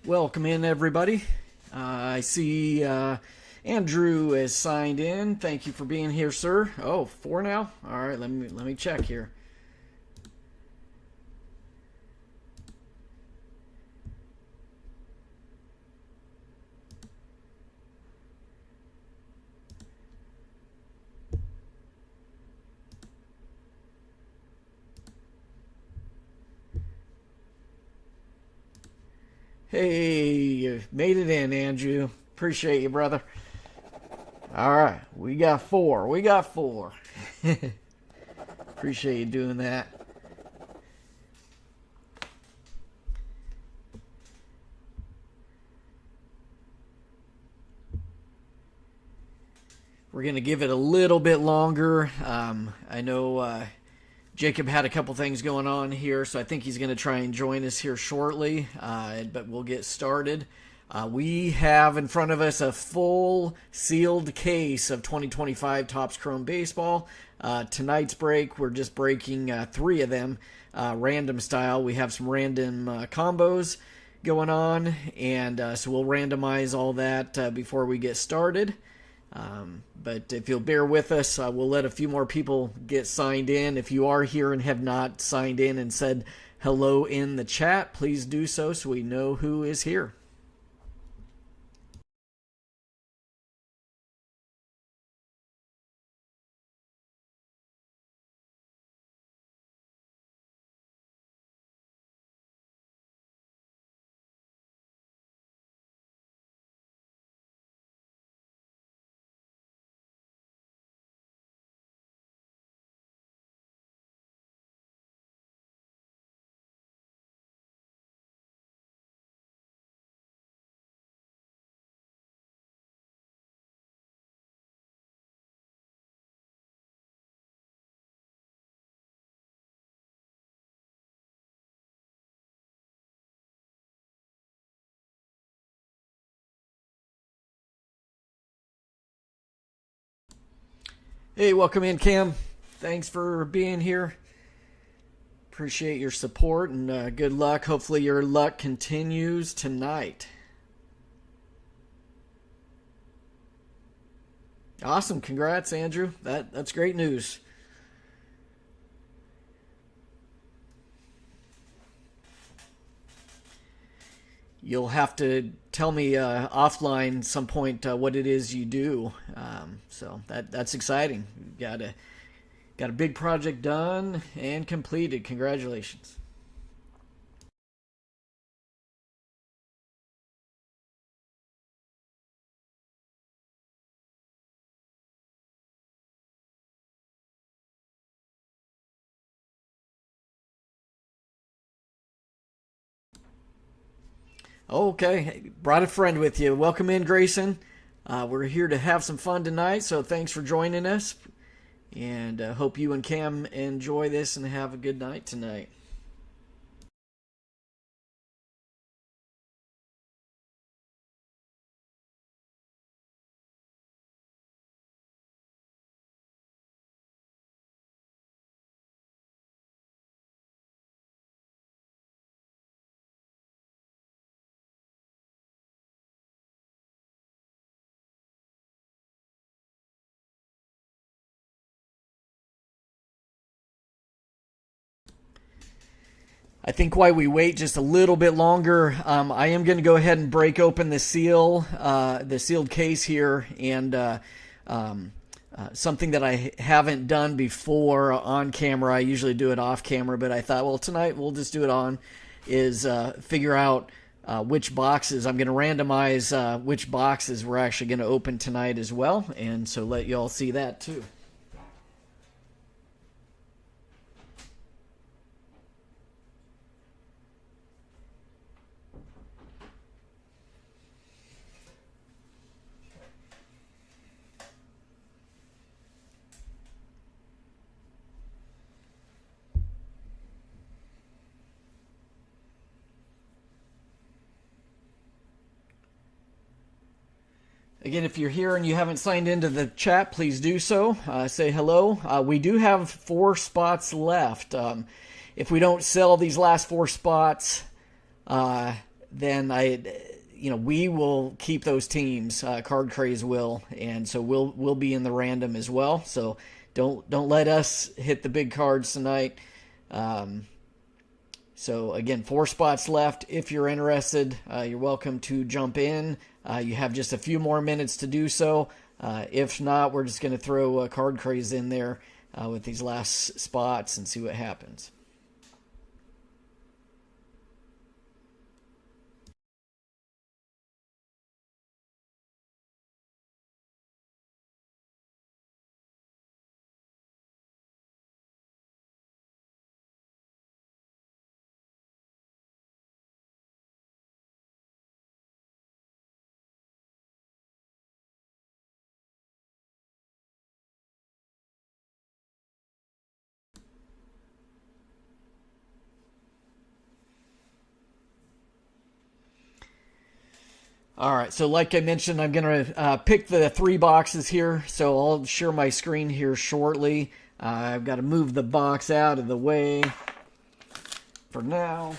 Welcome in, everybody. I see Andrew is signed in. Thank you for being here, sir. Oh, four now. All right, let me check here. Hey, you made it in, Andrew. Appreciate you, brother. All right, we got four. We got four. Appreciate you doing that. We're going to give it a little bit longer. I know Jacob had a couple things going on here, so I think he's going to try and join us here shortly, but we'll get started. We have in front of us a full sealed case of 2025 Topps Chrome Baseball. Tonight's break, we're just breaking three of them random style. We have some random combos going on, and so we'll randomize all that before we get started. But if you'll bear with us, we'll let a few more people get signed in. If you are here and have not signed in and said hello in the chat, please do so we know who is here. Hey, welcome in, Cam. Thanks for being here. Appreciate your support and good luck. Hopefully your luck continues tonight. Awesome. Congrats, Andrew. That's great news. You'll have to tell me offline some point what it is you do. So that's exciting. You've got a big project done and completed. Congratulations. Okay, brought a friend with you. Welcome in, Grayson. We're here to have some fun tonight, so thanks for joining us. And hope you and Cam enjoy this and have a good night tonight. I think while we wait just a little bit longer, I am going to go ahead and break open the sealed case here, and something that I haven't done before on camera. I usually do it off camera, but I thought, well, tonight we'll just do it on, is figure out which boxes. I'm going to randomize which boxes we're actually going to open tonight as well, and so let you all see that too. Again, if you're here and you haven't signed into the chat, please do so. Say hello. We do have 4 spots left. If we don't sell these last 4 spots, then we will keep those teams. Card Craze will, and so we'll be in the random as well. So don't let us hit the big cards tonight. So again, 4 spots left. If you're interested, you're welcome to jump in. You have just a few more minutes to do so. If not, we're just going to throw Card Craze in there with these last spots and see what happens. All right, so like I mentioned, I'm going to pick the 3 boxes here, so I'll share my screen here shortly. I've got to move the box out of the way for now.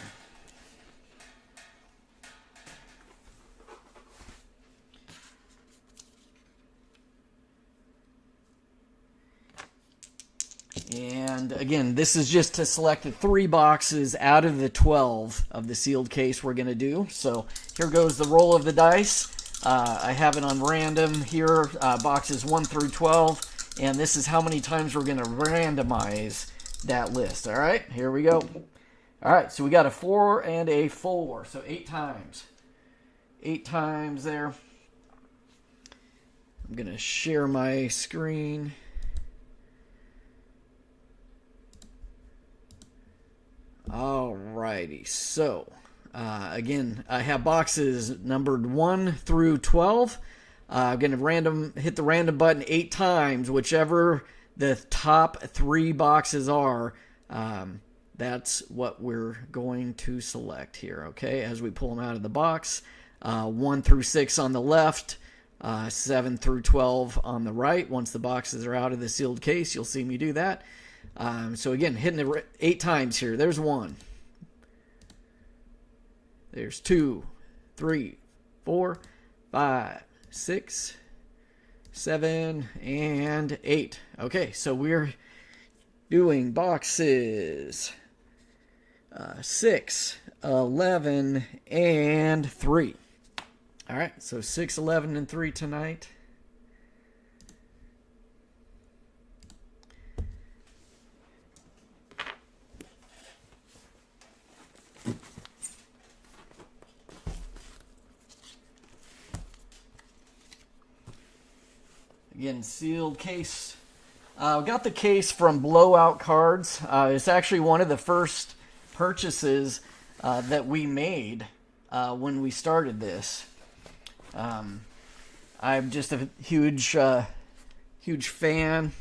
And again, this is just to select the 3 boxes out of the 12 of the sealed case we're going to do. So here goes the roll of the dice. I have it on random here, boxes 1 through 12. And this is how many times we're going to randomize that list. All right, here we go. All right, so we got a 4 and a 4. So 8 times. 8 times there. I'm going to share my screen. Alrighty, so again, I have boxes numbered 1 through 12. I'm going to hit the random button 8 times, whichever the top 3 boxes are. That's what we're going to select here, okay, as we pull them out of the box. 1 through 6 on the left, 7 through 12 on the right. Once the boxes are out of the sealed case, you'll see me do that. So again, hitting it 8 times here. There's 1. There's 2, 3, 4, 5, 6, 7, and 8. Okay, so we're doing boxes 6, 11, and 3. All right, so 6, 11, and 3 tonight. Again, sealed case. Got the case from Blowout Cards. It's actually one of the first purchases that we made when we started this. I'm just a huge fan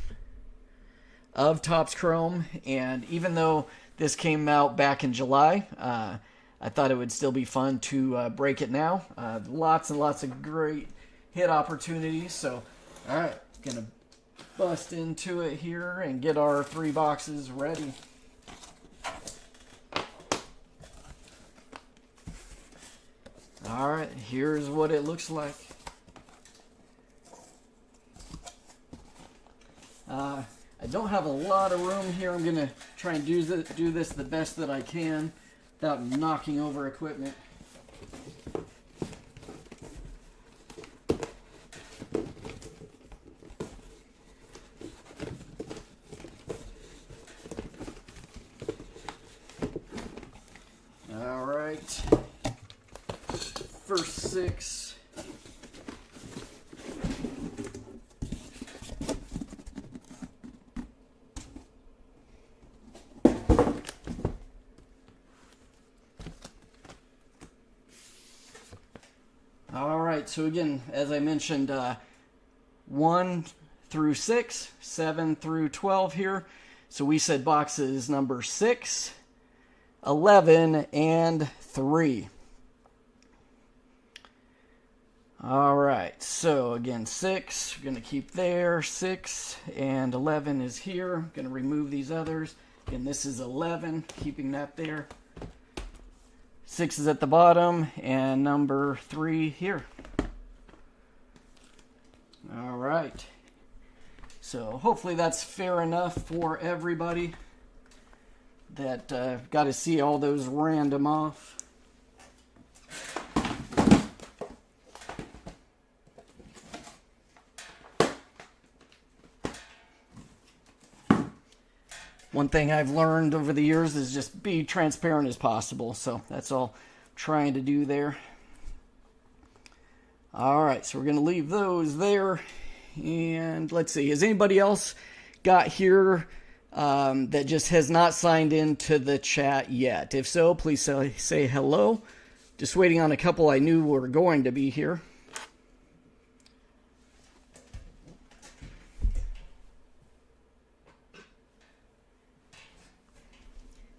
of Topps Chrome, and even though this came out back in July, I thought it would still be fun to break it now. Lots and lots of great hit opportunities. So, all right, gonna bust into it here and get our 3 boxes ready. All right, here's what it looks like. I don't have a lot of room here. I'm gonna try and do this the best that I can without knocking over equipment. All right, first 6. All right, so again, as I mentioned, 1 through 6, 7 through 12 here. So we said boxes number 6, 11, and 3. All right, so again, 6, we're going to keep there. 6 and 11 is here. I'm going to remove these others. Again, this is 11, keeping that there. 6 is at the bottom, and number 3 here. All right. So hopefully that's fair enough for everybody that got to see all those random off. One thing I've learned over the years is just be transparent as possible. So that's all I'm trying to do there. All right, so we're going to leave those there. And let's see, has anybody else got here that just has not signed into the chat yet? If so, please say hello. Just waiting on a couple I knew were going to be here.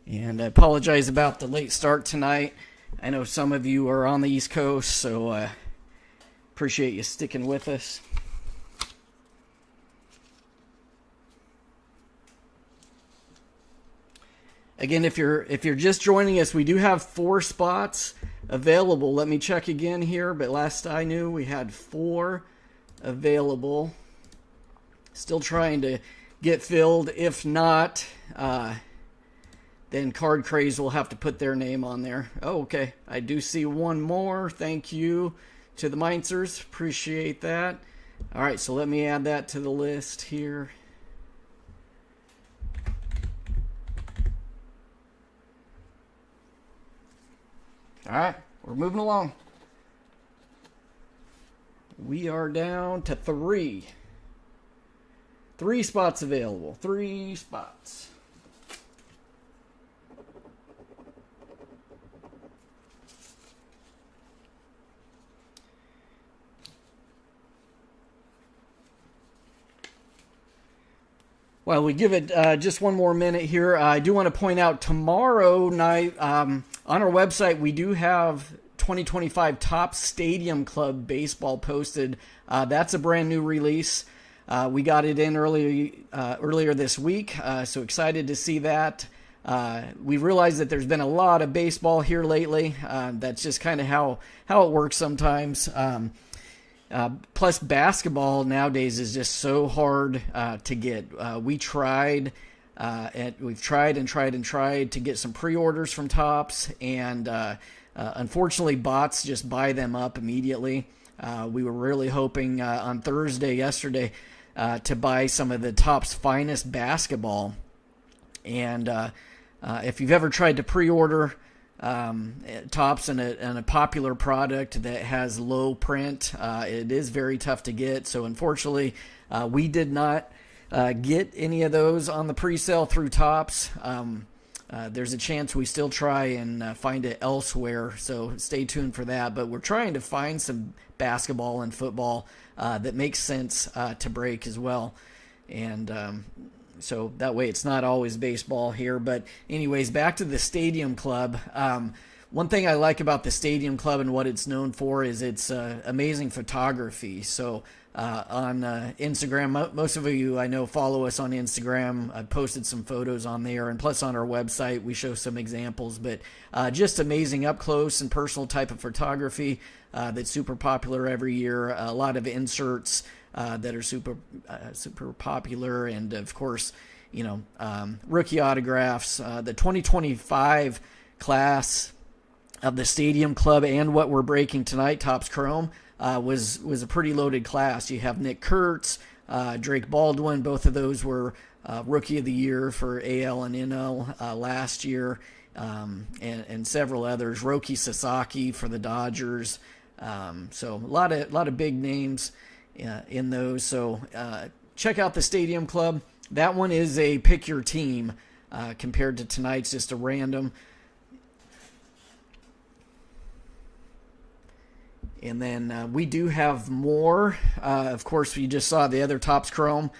And I apologize about the late start tonight. I know some of you are on the East Coast, so appreciate you sticking with us. Again, if you're just joining us, we do have 4 spots available. Let me check again here, but last I knew we had 4 available. Still trying to get filled. If not, then Card Craze will have to put their name on there. Oh, okay. I do see one more. Thank you to the Mainzers. Appreciate that. All right, so let me add that to the list here. All right, we're moving along. We are down to 3. 3 spots available. 3 spots. Well, we give it just one more minute here. I do want to point out tomorrow night on our website, we do have 2025 Topps Stadium Club baseball posted. That's a brand new release. We got it in earlier this week, so excited to see that. We realized that there's been a lot of baseball here lately. That's just kind of how it works sometimes. Plus, basketball nowadays is just so hard to get. We've tried and tried to get some pre-orders from Topps, and unfortunately, bots just buy them up immediately. We were really hoping on yesterday, to buy some of the Topps finest basketball. And if you've ever tried to pre-order Topps and a popular product that has low print, it is very tough to get. So unfortunately, we did not get any of those on the pre-sale through Topps. There's a chance we still try and find it elsewhere, so stay tuned for that. But we're trying to find some basketball and football that makes sense to break as well. And so that way it's not always baseball here. But anyways, back to the Stadium Club. One thing I like about the Stadium Club and what it's known for is its amazing photography. So on Instagram, most of you I know follow us on Instagram. I posted some photos on there, and plus on our website we show some examples. But just amazing up close and personal type of photography that's super popular every year. A lot of inserts that are super popular, and of course, rookie autographs. The 2025 class of the Stadium Club and what we're breaking tonight, Topps Chrome, was a pretty loaded class. You have Nick Kurtz, Drake Baldwin. Both of those were Rookie of the Year for AL and NL last year, and several others. Roki Sasaki for the Dodgers. So a lot of big names in those. So check out the Stadium Club. That one is a pick your team compared to tonight's just a random. And then we do have more. Of course, you just saw the other Topps Chrome.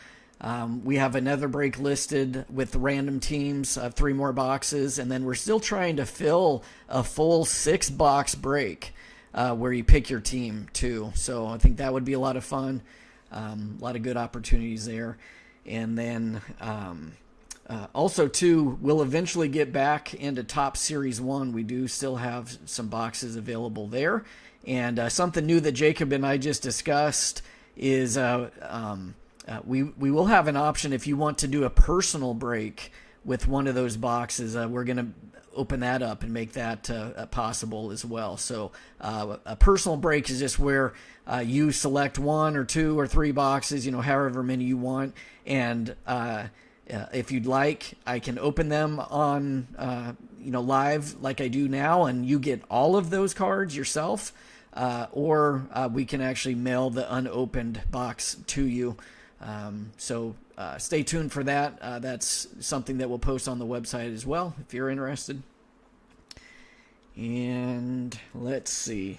We have another break listed with random teams, 3 more boxes. And then we're still trying to fill a full 6-box break where you pick your team too. So I think that would be a lot of fun. A lot of good opportunities there. And then Also, too, we'll eventually get back into Top Series 1. We do still have some boxes available there. And something new that Jacob and I just discussed is we will have an option if you want to do a personal break with one of those boxes. We're going to open that up and make that possible as well. So a personal break is just where you select 1 or 2 or 3 boxes, however many you want. And if you'd like, I can open them on, live like I do now, and you get all of those cards yourself, or we can actually mail the unopened box to you. So stay tuned for that. That's something that we'll post on the website as well if you're interested. And let's see.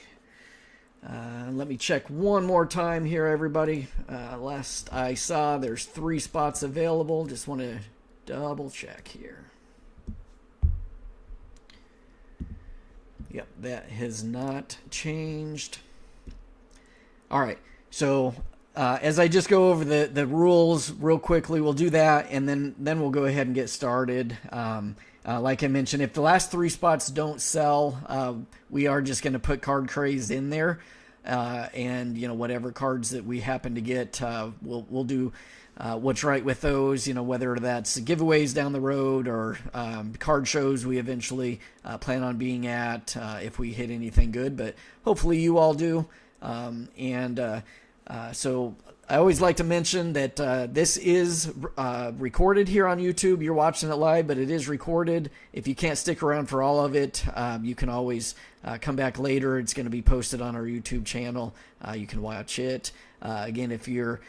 Let me check one more time here, everybody. Last I saw, there's 3 spots available. Just want to double check here. Yep, that has not changed. All right, so as I just go over the rules real quickly, we'll do that, and then we'll go ahead and get started. Like I mentioned, if the last 3 spots don't sell, we are just going to put Card Craze in there. And whatever cards that we happen to get, we'll do what's right with those. Whether that's giveaways down the road or card shows we eventually plan on being at if we hit anything good. But hopefully you all do. So I always like to mention that this is recorded here on YouTube. You're watching it live, but it is recorded. If you can't stick around for all of it, you can always come back later. It's going to be posted on our YouTube channel. You can watch it. Again, if you're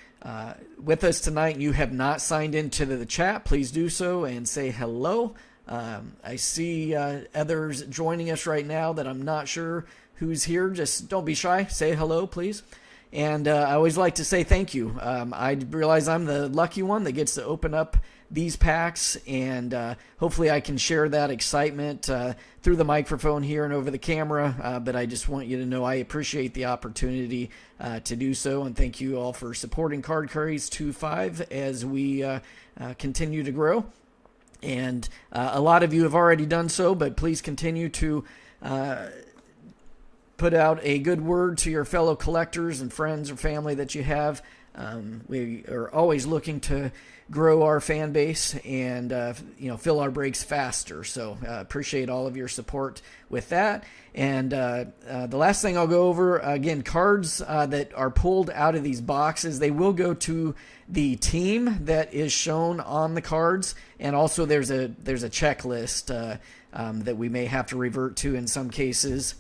with us tonight and you have not signed into the chat, please do so and say hello. I see others joining us right now that I'm not sure who's here. Just don't be shy. Say hello, please. And I always like to say thank you. I realize I'm the lucky one that gets to open up these packs, and hopefully I can share that excitement through the microphone here and over the camera. But I just want you to know I appreciate the opportunity to do so, and thank you all for supporting Card Craze 2.5 as we continue to grow. And a lot of you have already done so, but please continue to put out a good word to your fellow collectors and friends or family that you have. We are always looking to grow our fan base and fill our breaks faster. So appreciate all of your support with that. And the last thing I'll go over, again, cards that are pulled out of these boxes, they will go to the team that is shown on the cards. And also there's a checklist that we may have to revert to in some cases.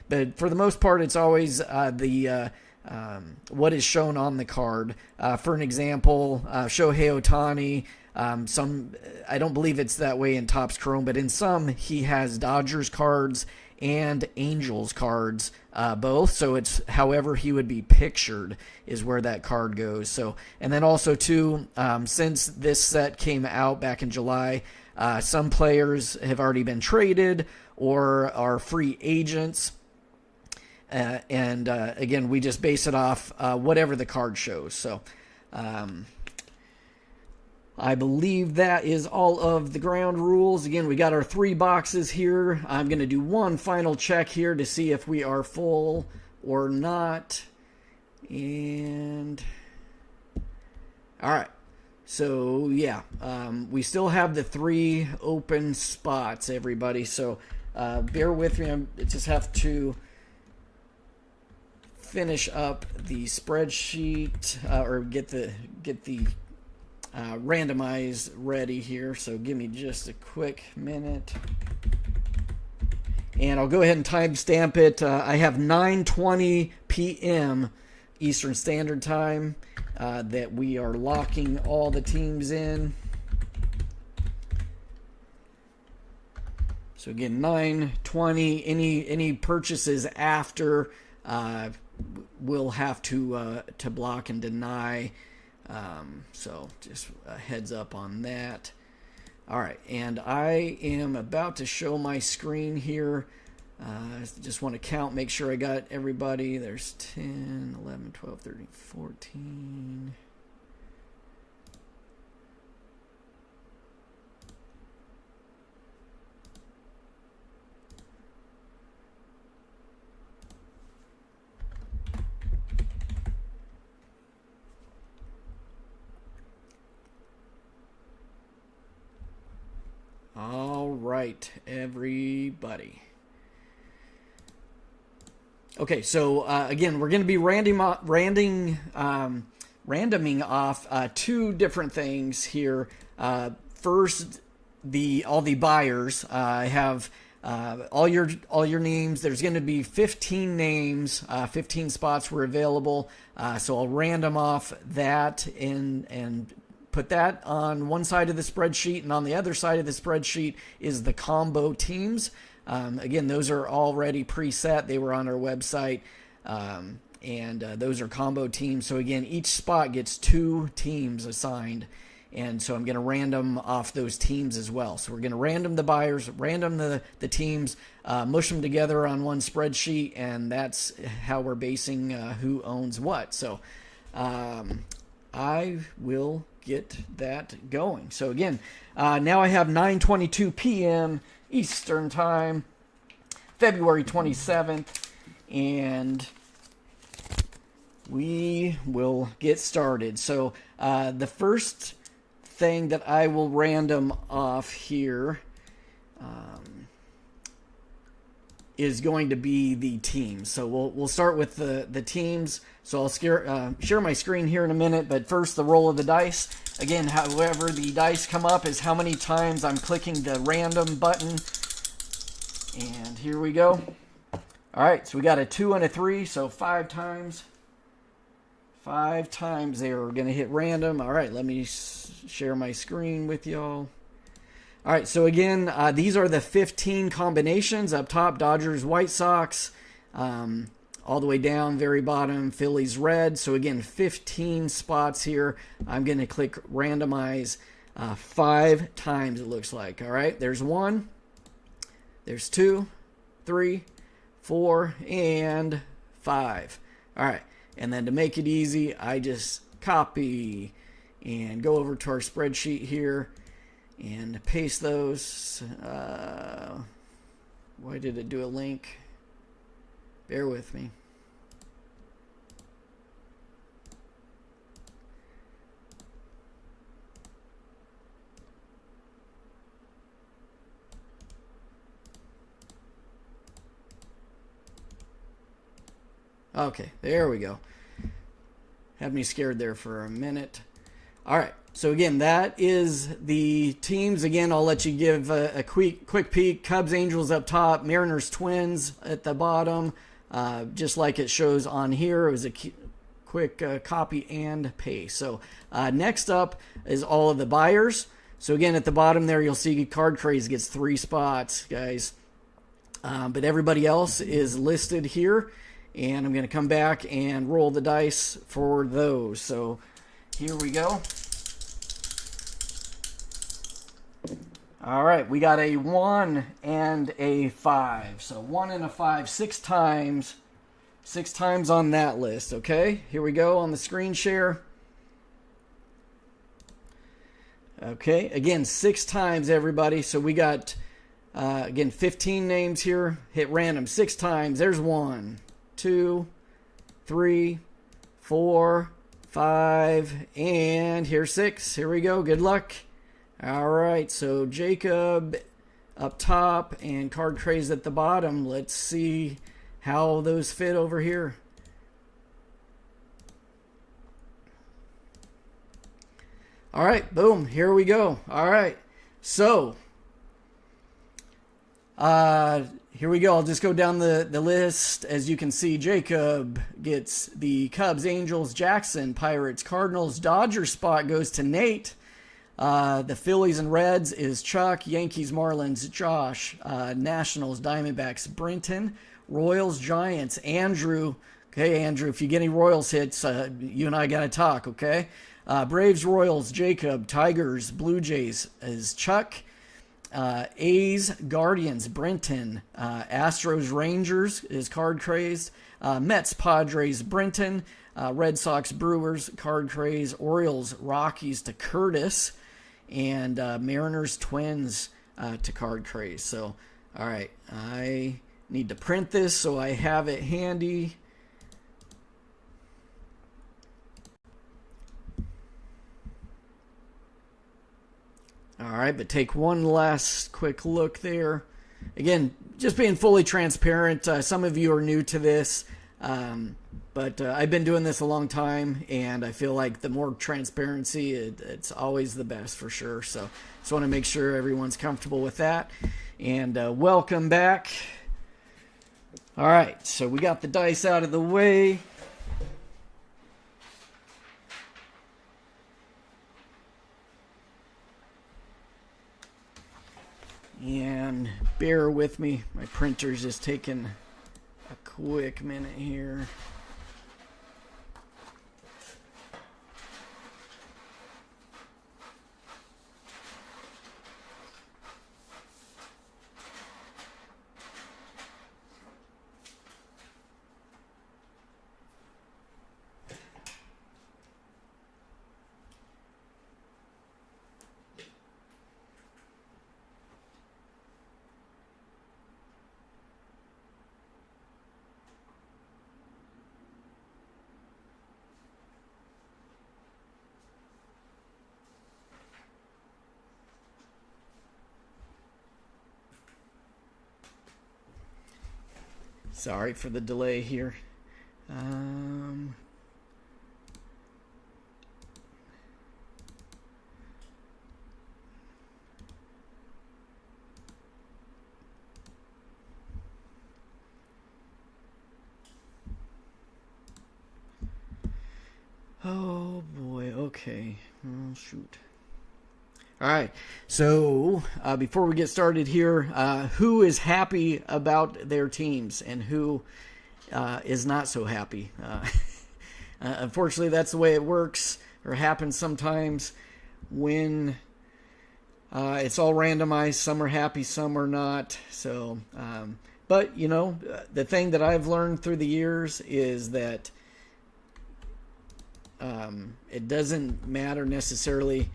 But for the most part, it's always what is shown on the card. For an example, Shohei Ohtani, I don't believe it's that way in Topps Chrome, but in some he has Dodgers cards and Angels cards both. So it's however he would be pictured is where that card goes. So, and then also too, since this set came out back in July, some players have already been traded or are free agents. Again, we just base it off whatever the card shows. So I believe that is all of the ground rules. Again, we got our 3 boxes here. I'm going to do one final check here to see if we are full or not. And all right. So, yeah, we still have the 3 open spots, everybody. So bear with me. I just have to finish up the spreadsheet or get the randomized ready here. So give me just a quick minute. And I'll go ahead and timestamp it. I have 9:20 p.m. Eastern Standard Time that we are locking all the teams in. So again, 9:20. Any purchases after we'll have to block and deny. So just a heads up on that. All right, and I am about to show my screen here. Just want to count, make sure I got everybody. There's 10, 11, 12, 13, 14. right, everybody. Okay, so again, we're going to be randoming off two different things here. First, all the buyers. I have all your names. There's going to be 15 names. 15 spots were available. So I'll random off that and put that on one side of the spreadsheet, and on the other side of the spreadsheet is the combo teams. Again, those are already preset. They were on our website, and those are combo teams. So again, each spot gets 2 teams assigned, and so I'm going to random off those teams as well. So we're going to random the buyers, random the teams, mush them together on one spreadsheet, and that's how we're basing who owns what. So I will get that going. So again, now I have 9:22 p.m. Eastern Time, February 27th, and we will get started. So the first thing that I will random off here is going to be the teams. So we'll start with the teams. So I'll share my screen here in a minute, but first the roll of the dice. Again, however the dice come up is how many times I'm clicking the random button. And here we go. All right, so we got a 2 and a 3, so 5 times. 5 times there. We're going to hit random. All right, let me share my screen with y'all. All right, so again, these are the 15 combinations. Up top, Dodgers, White Sox. All the way down, very bottom, Phillies, Red. So again, 15 spots here. I'm going to click randomize 5 times, it looks like. All right, there's 1. There's 2, 3, 4, and 5. All right, and then to make it easy, I just copy and go over to our spreadsheet here and paste those. Why did it do a link? Bear with me. Okay, there we go. Had me scared there for a minute. All right, so again, that is the teams. Again, I'll let you give a quick peek. Cubs, Angels up top, Mariners, Twins at the bottom. Just like it shows on here, it was a quick copy and paste. So next up is all of the buyers. So again, at the bottom there, you'll see Card Craze gets 3 spots, guys. But everybody else is listed here. And I'm going to come back and roll the dice for those. So here we go. All right, we got a 1 and a 5. So 1 and a 5, 6 times. 6 times on that list, okay? Here we go on the screen share. Okay, again, 6 times, everybody. So we got, again, 15 names here. Hit random 6 times. There's 1, 2, 3, 4, 5, and here's 6. Here we go. Good luck. All right, so Jacob up top and Card Craze at the bottom. Let's see how those fit over here. All right, boom, here we go. All right, so here we go. I'll just go down the list. As you can see, Jacob gets the Cubs, Angels, Jackson, Pirates, Cardinals. Dodgers spot goes to Nate. The Phillies and Reds is Chuck. Yankees, Marlins, Josh. Nationals, Diamondbacks, Brenton. Royals, Giants, Andrew. Okay, Andrew, if you get any Royals hits, you and I got to talk, okay? Braves, Royals, Jacob. Tigers, Blue Jays is Chuck. A's, Guardians, Brenton. Astros, Rangers is Card Crazed. Mets, Padres, Brenton. Red Sox, Brewers, Card Craze. Orioles, Rockies to Curtis. And Mariners, Twins to Card Craze. So, all right, I need to print this so I have it handy. All All right, but take one last quick look there. Again, just being fully transparent. Some of you are new to this, but I've been doing this a long time, and I feel like the more transparency, it's always the best for sure. So just want to make sure everyone's comfortable with that. And welcome back. All right, so we got the dice out of the way. And bear with me, my printer's just taking a quick minute here. Sorry for the delay here. Oh boy, okay. Oh, shoot. All right, so before we get started here, who is happy about their teams and who is not so happy? Unfortunately, that's the way it works or happens sometimes when it's all randomized. Some are happy, some are not. So, but you know, the thing that I've learned through the years is that it doesn't matter necessarily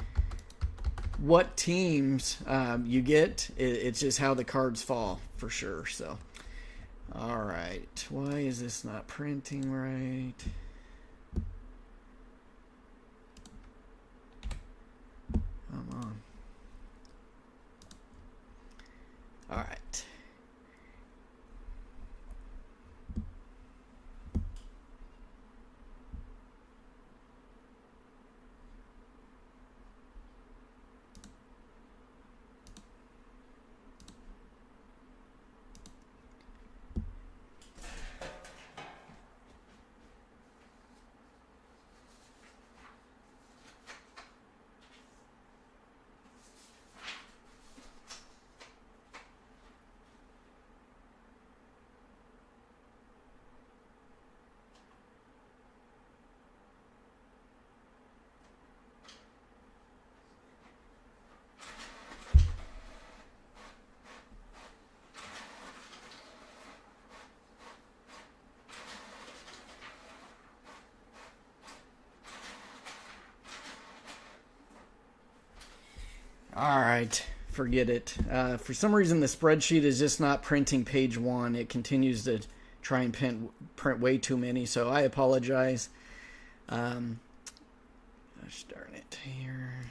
what teams you get. It's just how the cards fall for sure. So, all right, why is this not printing right? Come on. All right. All right, forget it. For some reason, the spreadsheet is just not printing page one. It continues to try and print way too many, so I apologize. Gosh darn it here.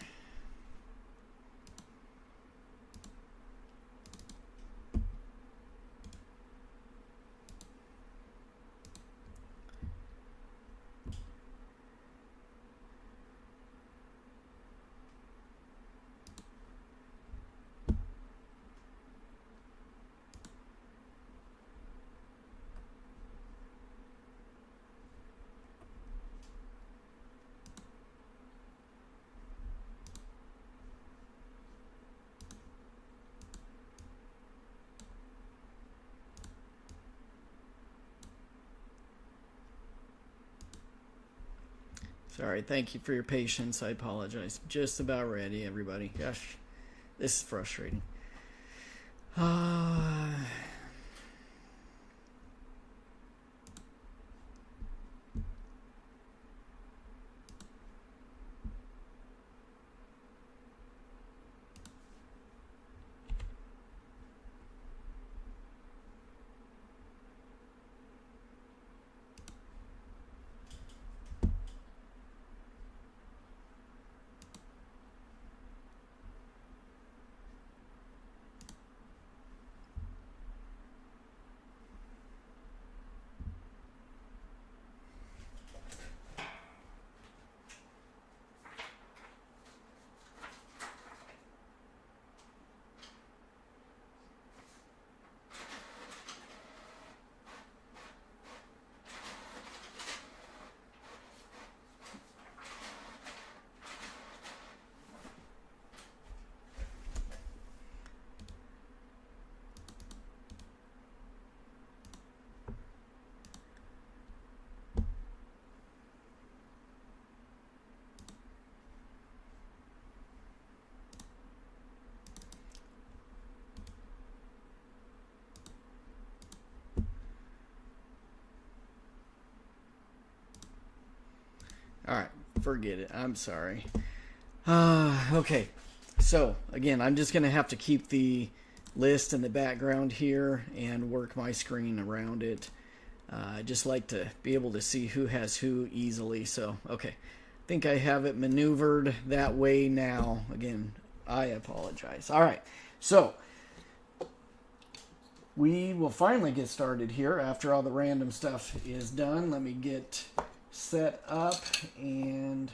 Sorry, thank you for your patience. I apologize. Just about ready, everybody. Gosh, this is frustrating. Forget it. I'm sorry. Okay. So, again, I'm just going to have to keep the list in the background here and work my screen around it. I just like to be able to see who has who easily. So, okay. I think I have it maneuvered that way now. Again, I apologize. All right. So, we will finally get started here after all the random stuff is done. Let me get set up and...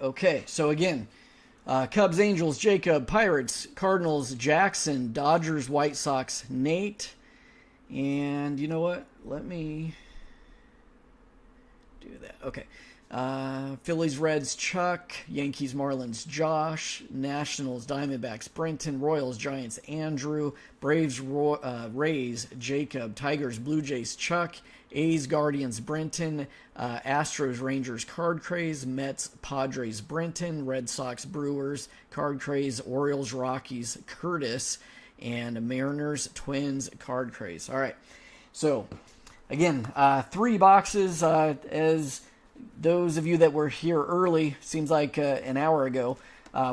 okay, so again, Cubs, Angels, Jacob, Pirates, Cardinals, Jackson, Dodgers, White Sox, Nate, and you know what? Let me do that. Okay. Phillies, Reds, Chuck, Yankees, Marlins, Josh, Nationals, Diamondbacks, Brenton, Royals, Giants, Andrew, Braves, Rays, Jacob, Tigers, Blue Jays, Chuck, A's, Guardians, Brenton, Astros, Rangers, Card Craze, Mets, Padres, Brenton, Red Sox, Brewers, Card Craze, Orioles, Rockies, Curtis, and Mariners, Twins, Card Craze. All right, so again, 3 boxes. As those of you that were here early, seems like an hour ago,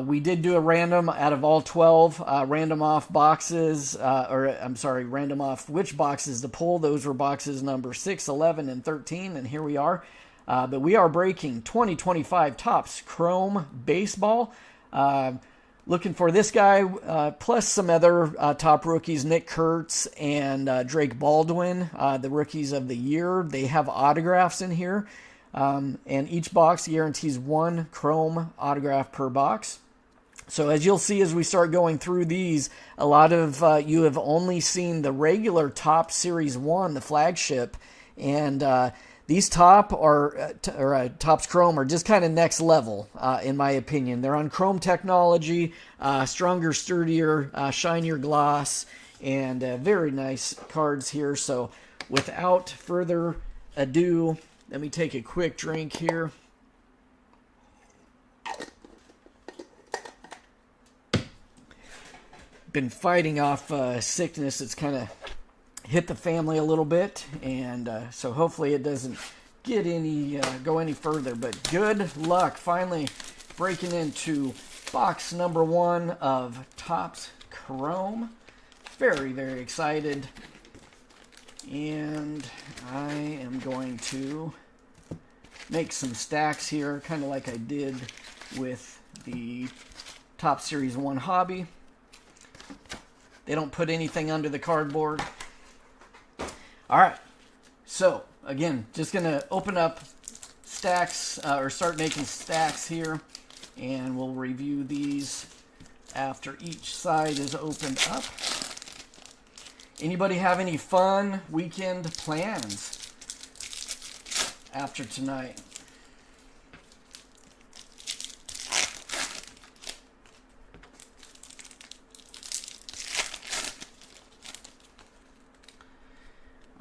we did do a random out of all 12, random off boxes, random off which boxes to pull. Those were boxes number 6, 11, and 13, and here we are. But we are breaking 2025 Topps Chrome Baseball. Looking for this guy, plus some other top rookies, Nick Kurtz and Drake Baldwin, the rookies of the year. They have autographs in here. And each box guarantees 1 Chrome autograph per box. So as you'll see as we start going through these, a lot of you have only seen the regular Topps Series 1, the flagship, and these Topps Chrome are just kind of next level, in my opinion. They're on Chrome technology, stronger, sturdier, shinier gloss, and very nice cards here. So without further ado, let me take a quick drink here. Been fighting off sickness. It's kind of hit the family a little bit, and so hopefully it doesn't get go any further. But good luck finally breaking into box number 1 of Topps Chrome. Very, very excited. And I am going to make some stacks here, kind of like I did with the Topps Series 1 Hobby. They don't put anything under the cardboard. All right. So, again, just going to open up stacks, or start making stacks here, and we'll review these after each side is opened up. Anybody have any fun weekend plans after tonight?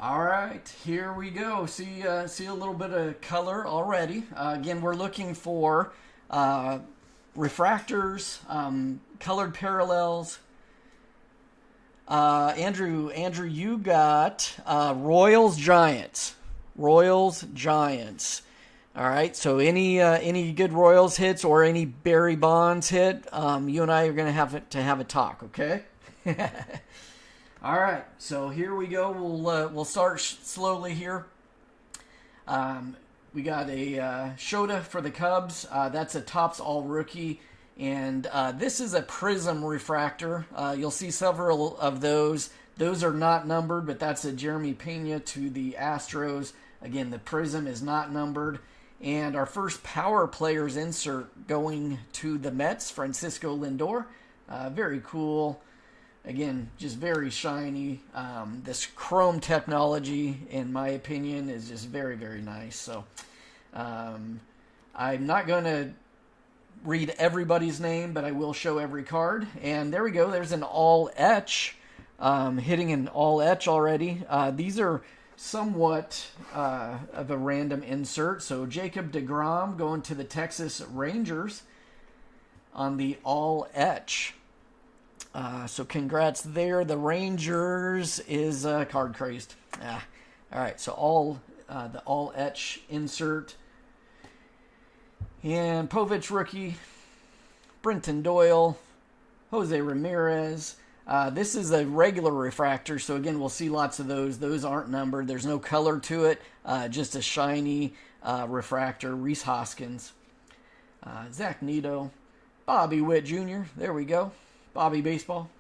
All right, here we go. See a little bit of color already. Again, we're looking for refractors, colored parallels. Andrew, you got Royals Giants. Royals Giants. All right. So any good Royals hits or any Barry Bonds hit, you and I are going to have a talk. Okay. All right. So here we go. We'll start slowly here. We got a Shota for the Cubs. That's a Topps All Rookie. And this is a Prism refractor. You'll see several of those. Those are not numbered, but that's a Jeremy Pena to the Astros. Again, the Prism is not numbered. And our first Power Players insert going to the Mets, Francisco Lindor. Very cool. Again, just very shiny. This Chrome technology, in my opinion, is just very, very nice. So I'm not going to read everybody's name, but I will show every card. And there we go. There's an all etch, hitting an all etch already. These are somewhat of a random insert. So Jacob deGrom going to the Texas Rangers on the all etch. So congrats there. The Rangers is card crazed. All right. So all the all etch insert. And Povich rookie, Brenton Doyle, Jose Ramirez. This is a regular refractor, so again, we'll see lots of those. Those aren't numbered. There's no color to it, just a shiny refractor. Rhys Hoskins, Zach Neto, Bobby Witt Jr., there we go, Bobby Baseball.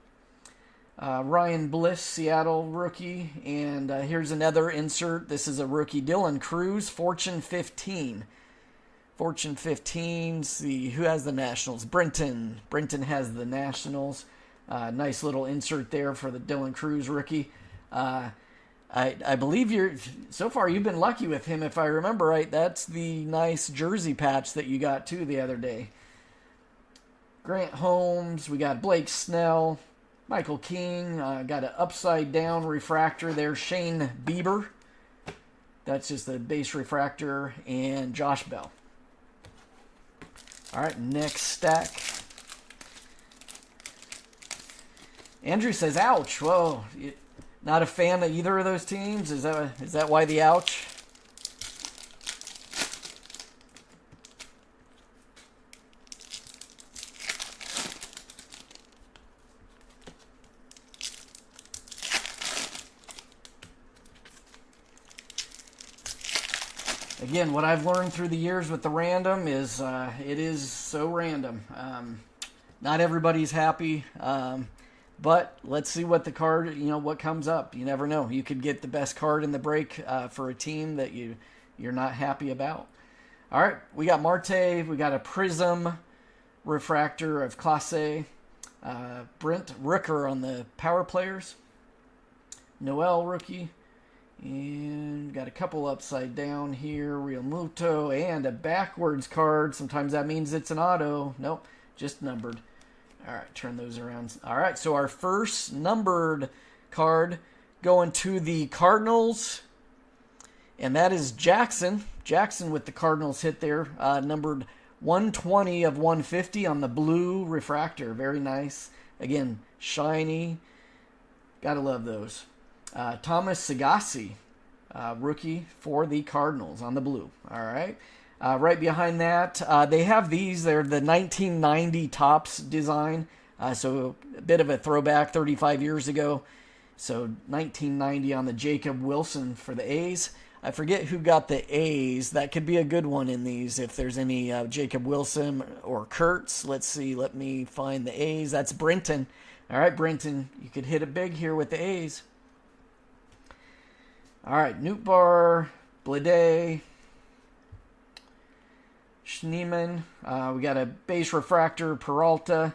Ryan Bliss, Seattle rookie, and here's another insert. This is a rookie, Dylan Cruz, Fortune 15. Fortune 15, see who has the Nationals. Brenton has the Nationals. Nice little insert there for the Dylan Cruz rookie. I believe so far you've been lucky with him, if I remember right. That's the nice jersey patch that you got too the other day. Grant Holmes, we got Blake Snell, Michael King, got an upside down refractor there, Shane Bieber. That's just the base refractor, and Josh Bell. All right, next stack. Andrew says, ouch. Whoa, not a fan of either of those teams? Is that why the ouch? Again, what I've learned through the years with the random is it is so random. Not everybody's happy, but let's see what the card, what comes up. You never know. You could get the best card in the break for a team that you're not happy about. All right, we got Marte. We got a Prism refractor of Clase. Brent Rooker on the power players. Noel rookie. And got a couple upside down here. Real Muto and a backwards card. Sometimes that means it's an auto. Nope, just numbered. All right, turn those around. All right, so our first numbered card going to the Cardinals. And that is Jackson. Jackson with the Cardinals hit there. Numbered 120 of 150 on the blue refractor. Very nice. Again, shiny. Gotta love those. Thomas Sagassi, rookie for the Cardinals on the blue. All right. Right behind that, they have these. They're the 1990 Topps design. So a bit of a throwback 35 years ago. So 1990 on the Jacob Wilson for the A's. I forget who got the A's. That could be a good one in these if there's any Jacob Wilson or Kurtz. Let's see. Let me find the A's. That's Brenton. All right, Brenton. You could hit it big here with the A's. All right, Nootbaar, Blade, Schneemann. We got a base refractor, Peralta,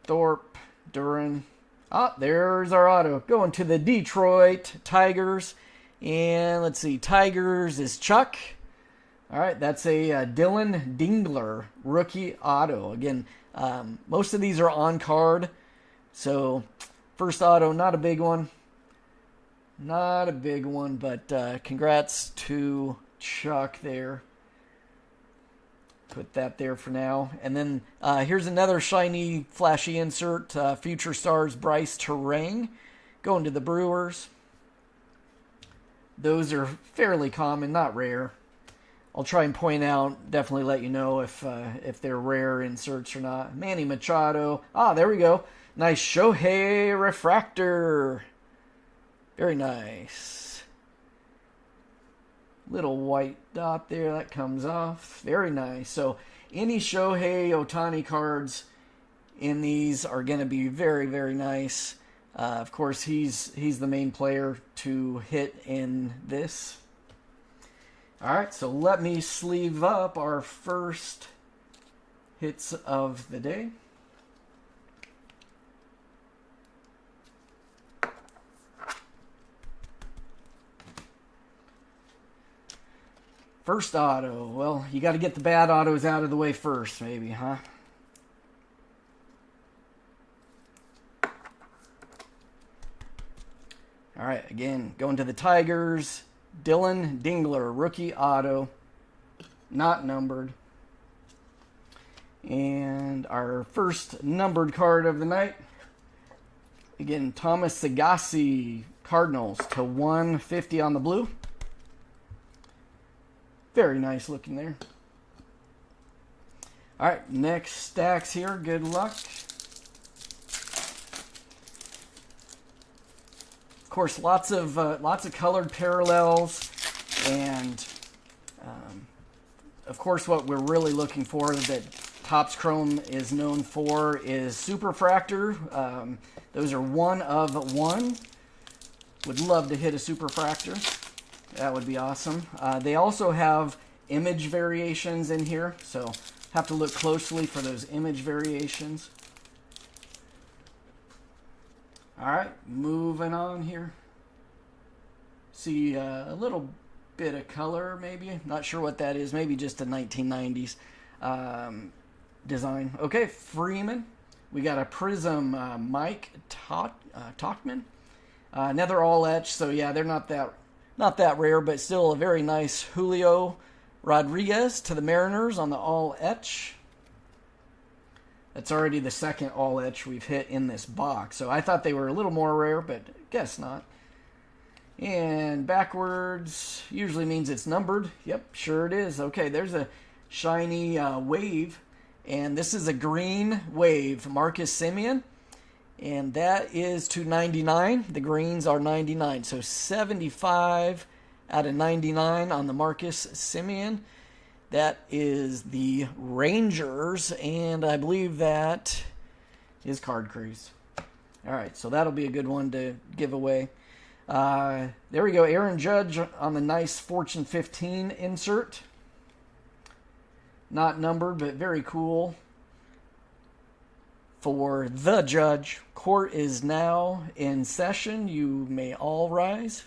Thorpe, Duran. There's our auto. Going to the Detroit Tigers. And let's see, Tigers is Chuck. All right, that's a Dylan Dingler rookie auto. Again, most of these are on card. So, first auto, not a big one. Not a big one, but congrats to Chuck there. Put that there for now. And then here's another shiny, flashy insert. Future Stars Bryce Terang going to the Brewers. Those are fairly common, not rare. I'll try and point out, definitely let you know if they're rare inserts or not. Manny Machado. There we go. Nice Shohei refractor. Very nice. Little white dot there that comes off. Very nice. So any Shohei Ohtani cards in these are going to be very, very nice. Of course, he's the main player to hit in this. All right, so let me sleeve up our first hits of the day. First auto. Well, you got to get the bad autos out of the way first, maybe, huh? All right, again, going to the Tigers. Dylan Dingler, rookie auto. Not numbered. And our first numbered card of the night. Again, Thomas Sagassi, Cardinals to 150 on the blue. Very nice looking there. All right, next stacks here. Good luck. Of course, lots of colored parallels, and of course, what we're really looking for that Topps Chrome is known for is Superfractor. Those are 1 of 1. Would love to hit a Superfractor. That would be awesome. They also have image variations in here, so have to look closely for those image variations. All right, moving on here. See a little bit of color, maybe. Not sure what that is. Maybe just a 1990s design. Okay, Freeman. We got a Prism Mike Tauchman. Another all etch. So yeah, they're not that rare, but still a very nice Julio Rodriguez to the Mariners on the all etch. That's already the second all etch we've hit in this box. So I thought they were a little more rare, but guess not. And backwards usually means it's numbered. Yep, sure it is. Okay, there's a shiny Wave. And this is a green Wave, Marcus Semien. And that is to 99. The greens are 99. So 75 out of 99 on the Marcus Semien. That is the Rangers. And I believe that is Card Cruise. All right, so that'll be a good one to give away. There we go. Aaron Judge on the nice Fortune 15 insert. Not numbered, but very cool. For the Judge, court is now in session. You may all rise.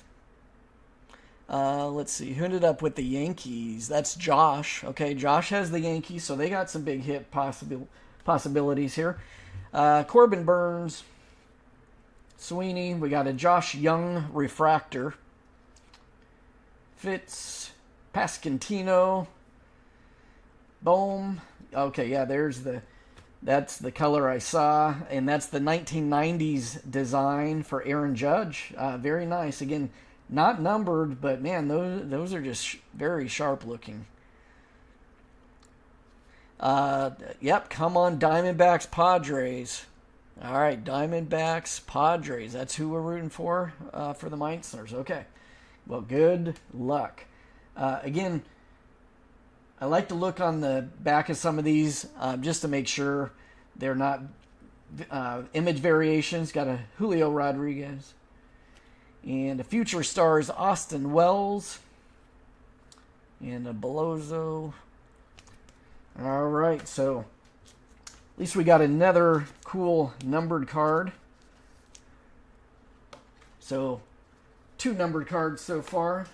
Let's see. Who ended up with the Yankees? That's Josh. Okay, Josh has the Yankees, so they got some big hit possibilities here. Corbin Burns. Sweeney. We got a Josh Young refractor. Fitz. Pasquantino. Bohm. Okay, yeah, that's the color I saw, and that's the 1990s design for Aaron Judge. Very nice. Again, not numbered, but man, those are just very sharp looking. Yep, come on, Diamondbacks, Padres. All right, Diamondbacks, Padres. That's who we're rooting for the Meitzlers. Okay, well, good luck. Again, I like to look on the back of some of these just to make sure they're not image variations. Got a Julio Rodriguez. And a Future Stars Austin Wells. And a Belozo. All right, so at least we got another cool numbered card. So 2 numbered cards so far.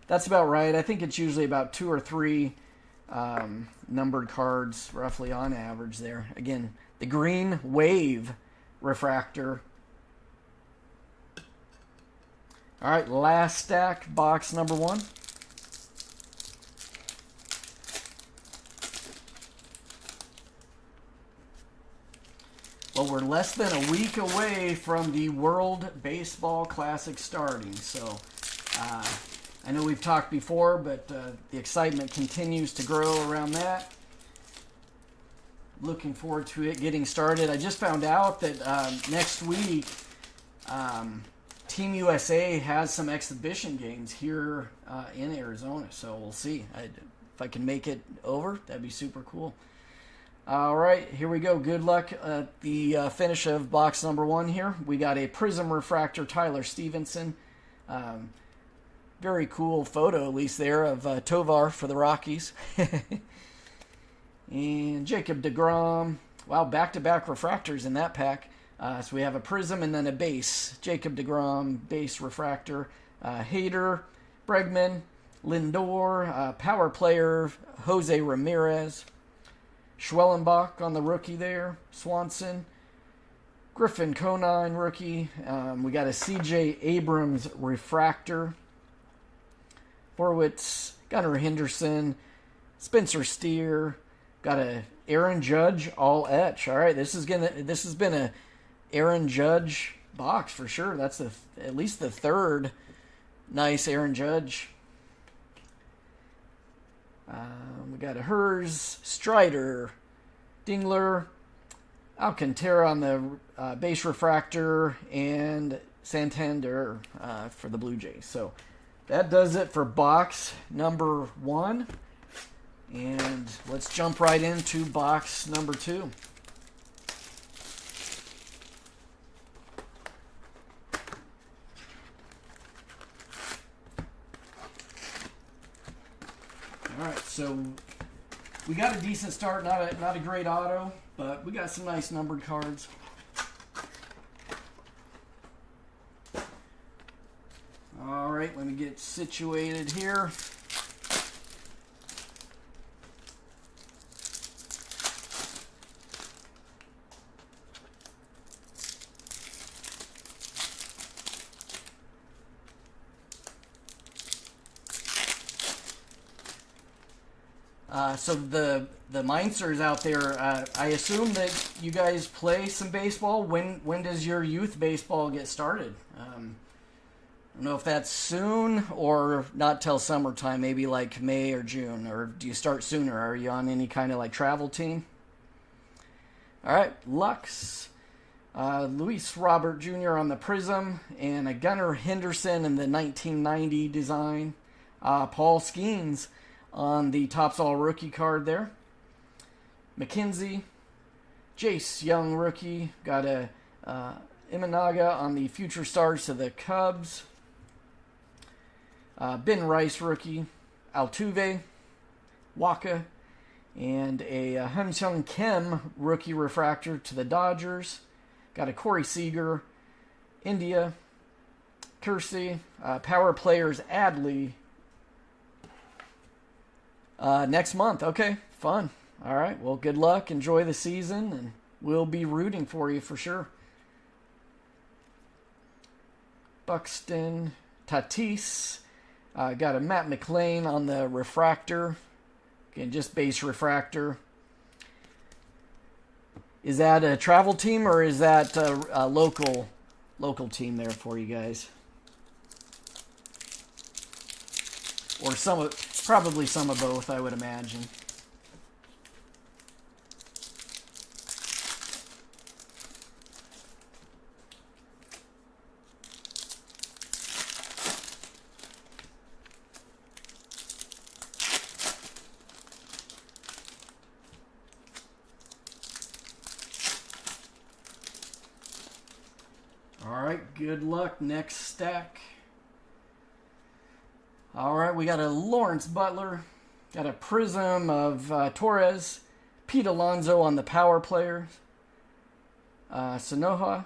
That's about right. I think it's usually about 2 or 3 numbered cards roughly on average there. Again, the green Wave refractor. All right, last stack, box number 1. Well, we're less than a week away from the World Baseball Classic starting, so I know we've talked before, but the excitement continues to grow around that. Looking forward to it getting started. I just found out that next week, Team USA has some exhibition games here in Arizona, so we'll see. If I can make it over, that'd be super cool. All right, here we go. Good luck at the finish of box number 1 here. We got a Prism Refractor Tyler Stevenson. Very cool photo, at least there, of Tovar for the Rockies. And Jacob deGrom. Wow, back-to-back refractors in that pack. So we have a Prism and then a base. Jacob deGrom, base refractor. Hader, Bregman, Lindor, power player, Jose Ramirez. Schwellenbach on the rookie there. Swanson. Griffin Conine, rookie. We got a C.J. Abrams refractor. Horwitz, Gunnar Henderson, Spencer Steer, got a Aaron Judge all etch. All right, this has been a Aaron Judge box for sure. That's at least the third nice Aaron Judge We got a Hers, Strider, Dingler, Alcantara on the base refractor, and Santander for the Blue Jays. So that does it for box number 1. And let's jump right into box number 2. All right, so we got a decent start, not a great auto, but we got some nice numbered cards. All right, let me get situated here. So the Mainzers out there, I assume that you guys play some baseball. When does your youth baseball get started? I don't know if that's soon or not till summertime, maybe like May or June, or do you start sooner? Are you on any kind of like travel team? All right, Lux, Luis Robert Jr. on the Prism, and a Gunnar Henderson in the 1990 design. Paul Skeens on the Topps All Rookie card there. McKenzie, Jace Young rookie, got a Imanaga on the Future Stars to the Cubs. Ben Rice rookie, Altuve, Waka, and a Hyun-Sung Kim rookie refractor to the Dodgers. Got a Corey Seager, India, Kersey, Power Players Adley. Next month. Okay, fun. All right, well, good luck. Enjoy the season, and we'll be rooting for you for sure. Buxton, Tatis. Got a Matt McLean on the refractor. Again, just base refractor. Is that a travel team or is that a local team there for you guys? Or probably some of both, I would imagine. All right, good luck. Next stack. All right, we got a Lawrence Butler, got a Prism of Torres, Pete Alonso on the Power Players, Sanoha,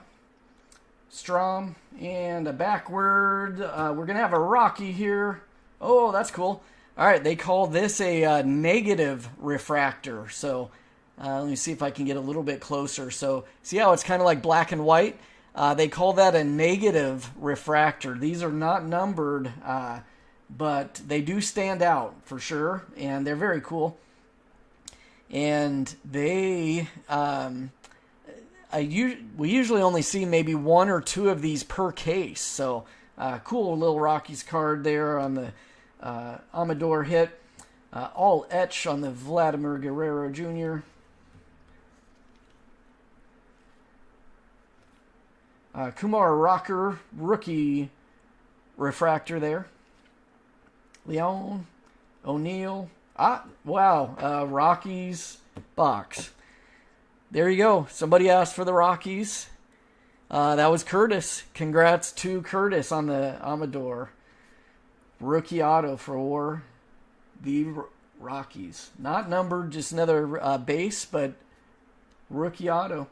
Strom, and a backward. We're going to have a Rocky here. Oh, that's cool. All right, they call this a negative refractor. So let me see if I can get a little bit closer. So see how it's kind of like black and white? They call that a negative refractor. These are not numbered, but they do stand out for sure, and they're very cool. And they, we usually only see maybe 1 or 2 of these per case. So cool little Rockies card there on the Amador hit. All etch on the Vladimir Guerrero Jr. Kumar Rocker rookie refractor there. Leon O'Neill. Wow. Rockies box. There you go. Somebody asked for the Rockies. That was Curtis. Congrats to Curtis on the Amador. Rookie auto for the Rockies. Not numbered, just another base, but rookie auto.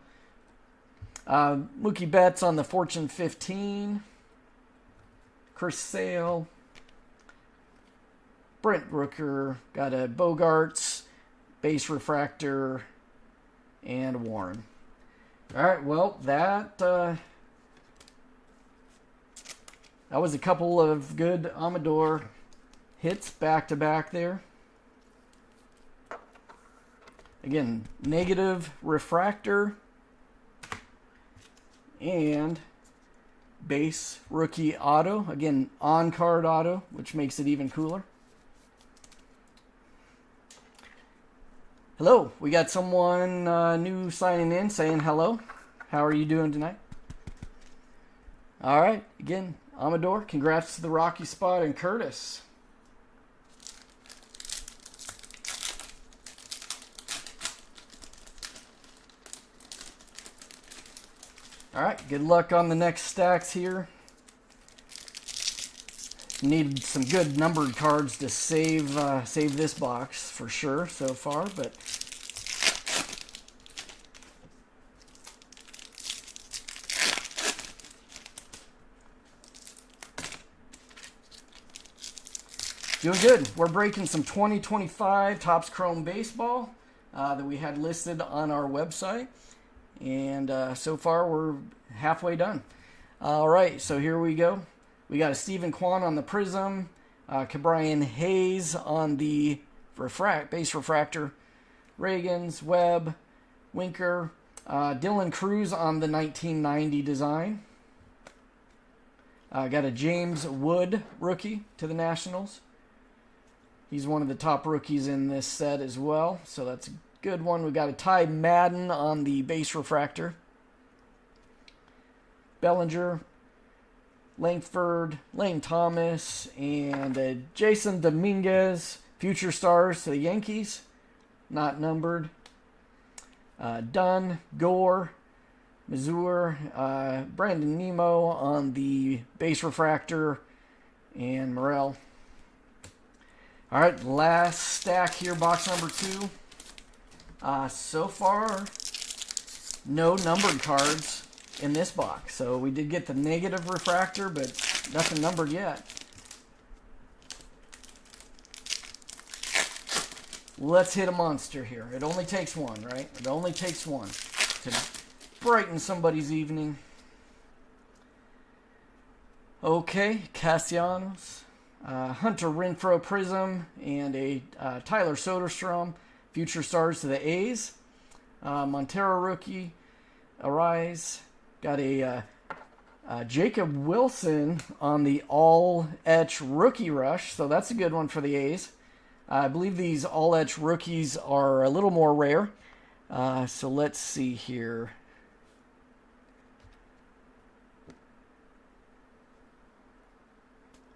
Mookie Betts on the Fortune 15. Chris Sale. Brent Rooker. Got a Bogarts, base refractor, and Warren. All right, well, that was a couple of good Amador hits back-to-back there. Again, negative refractor and base rookie auto. Again, on-card auto, which makes it even cooler. Hello, we got someone new signing in saying hello. How are you doing tonight? All right, again, Amador, congrats to the Rocky Spot and Curtis. All right, good luck on the next stacks here. Need some good numbered cards to save this box for sure so far, but doing good. We're breaking some 2025 Topps Chrome Baseball that we had listed on our website. And so far, we're halfway done. All right, so here we go. We got a Stephen Kwan on the Prism, Ke'Bryan Hayes on the base refractor, Reagans, Webb, Winker, Dylan Cruz on the 1990 design. Got a James Wood rookie to the Nationals. He's one of the top rookies in this set as well, so that's a good one. We got a Ty Madden on the base refractor. Bellinger, Langford, Lane Thomas, and Jason Dominguez, future stars to the Yankees, not numbered. Dunn, Gore, Mazur, Brandon Nemo on the base refractor, and Morel. All right, last stack here, box number 2. So far, no numbered cards in this box. So we did get the negative refractor, but nothing numbered yet. Let's hit a monster here. It only takes one, right? It only takes one to brighten somebody's evening. Okay, Castellanos, Hunter Renfroe Prism, and a Tyler Soderstrom. Future stars to the A's. Montero rookie. Arise. Got a Jacob Wilson on the all-etch rookie rush. So that's a good one for the A's. I believe these all-etch rookies are a little more rare. So let's see here.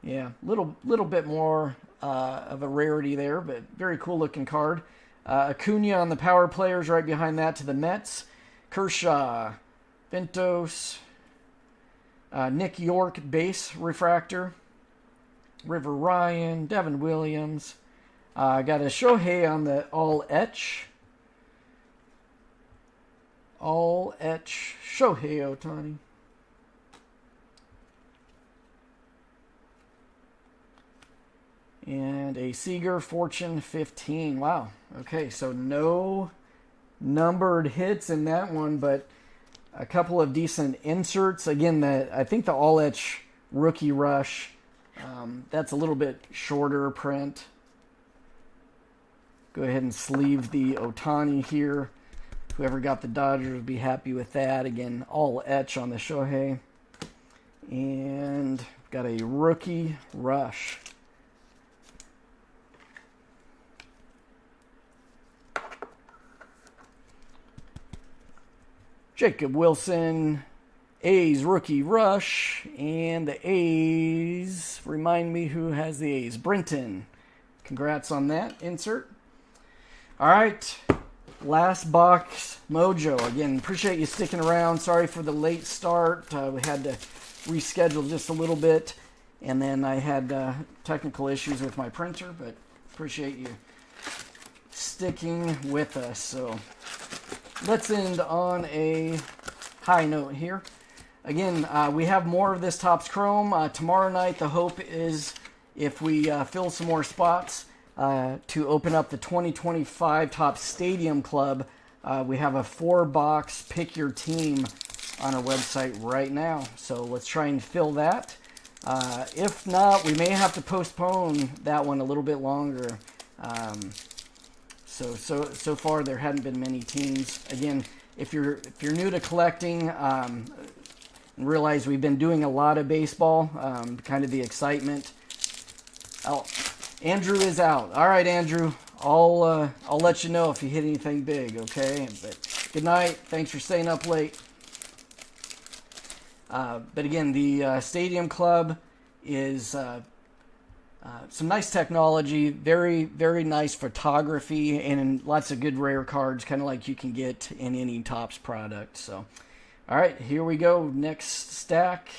Yeah, little bit more of a rarity there, but very cool looking card. Acuna on the power players right behind that to the Mets. Kershaw, Ventos, Nick York base refractor. River Ryan, Devin Williams. Got a Shohei on the all-etch. All-etch Shohei Ohtani. And a Seager Fortune 15. Wow. Okay, so no numbered hits in that one, but a couple of decent inserts. Again, I think the all-etch rookie rush, that's a little bit shorter print. Go ahead and sleeve the Ohtani here. Whoever got the Dodgers would be happy with that. Again, all-etch on the Shohei. And got a rookie rush. Jacob Wilson, A's rookie rush, and the A's, remind me who has the A's, Brenton. Congrats on that insert. All right, last box mojo. Again, appreciate you sticking around. Sorry for the late start. We had to reschedule just a little bit, and then I had technical issues with my printer, but appreciate you sticking with us. So let's end on a high note here. Again, we have more of this Topps Chrome. Tomorrow night, the hope is, if we fill some more spots, to open up the 2025 Topps Stadium Club. We have a 4-box pick your team on our website right now. So let's try and fill that. If not, we may have to postpone that one a little bit longer. So far there hadn't been many teams. Again, if you're new to collecting, and realize we've been doing a lot of baseball, kind of the excitement. Oh, Andrew is out. All right, Andrew, I'll let you know if you hit anything big, okay? But good night. Thanks for staying up late. But again, the Stadium Club is some nice technology, very, very nice photography, and lots of good rare cards, kind of like you can get in any Topps product. So, all right, here we go. Next stack,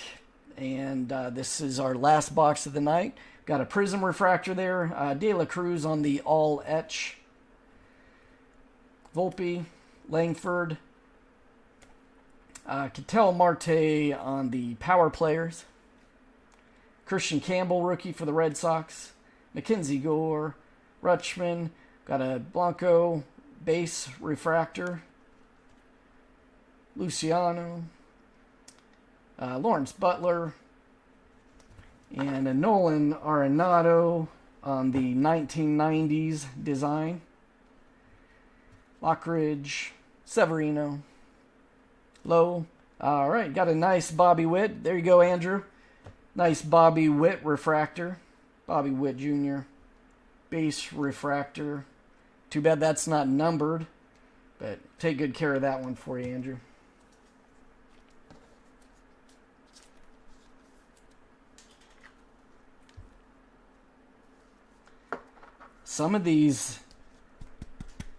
and this is our last box of the night. Got a Prism Refractor there, De La Cruz on the all etch, Volpe, Langford, Ketel Marte on the Power Players, Christian Campbell, rookie for the Red Sox, Mackenzie Gore, Rutschman, got a Blanco base refractor, Luciano, Lawrence Butler, and a Nolan Arenado on the 1990s design, Lockridge, Severino, Lowe. All right, got a nice Bobby Witt. There you go, Andrew. Nice Bobby Witt refractor. Bobby Witt Jr. Base refractor. Too bad that's not numbered, but take good care of that one for you, Andrew. Some of these